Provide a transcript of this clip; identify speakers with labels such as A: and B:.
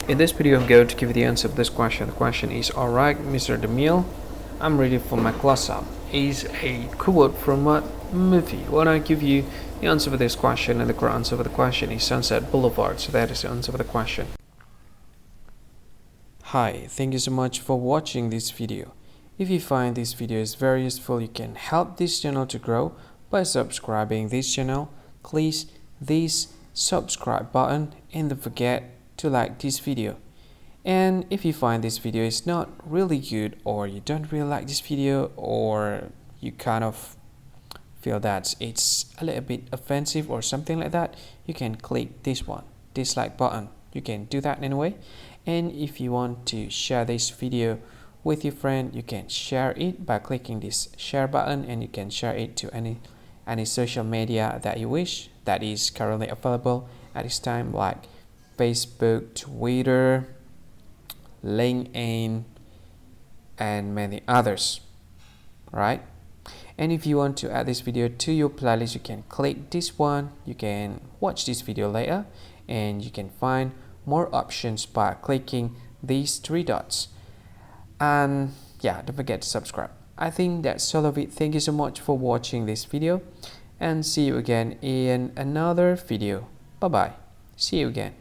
A: In this video, I'm going to give you the answer of this question. The question is, alright, Mr. DeMille, I'm ready for my close-up. Is a quote from what movie? When I give you the answer for this question, and the correct answer for the question is Sunset Boulevard. So that is the answer for the question. Hi, thank you so much for watching this video. If you find this video is very useful, you can help this channel to grow by subscribing this channel. Please this subscribe button and don't forget to like this video. And if you find this video is not really good, or you don't really like this video, or you kind of feel that it's a little bit offensive or something like that, you can click this one, dislike button. You can do that anyway. And if you want to share this video with your friend, you can share it by clicking this share button, and you can share it to any social media that you wish that is currently available at this time, like Facebook, Twitter, LinkedIn, and many others, right? And if you want to add this video to your playlist, you can click this one. You can watch this video later, and you can find more options by clicking these three dots. And yeah, don't forget to subscribe. I think that's all of it. Thank you so much for watching this video, and see you again in another video. Bye bye. See you again.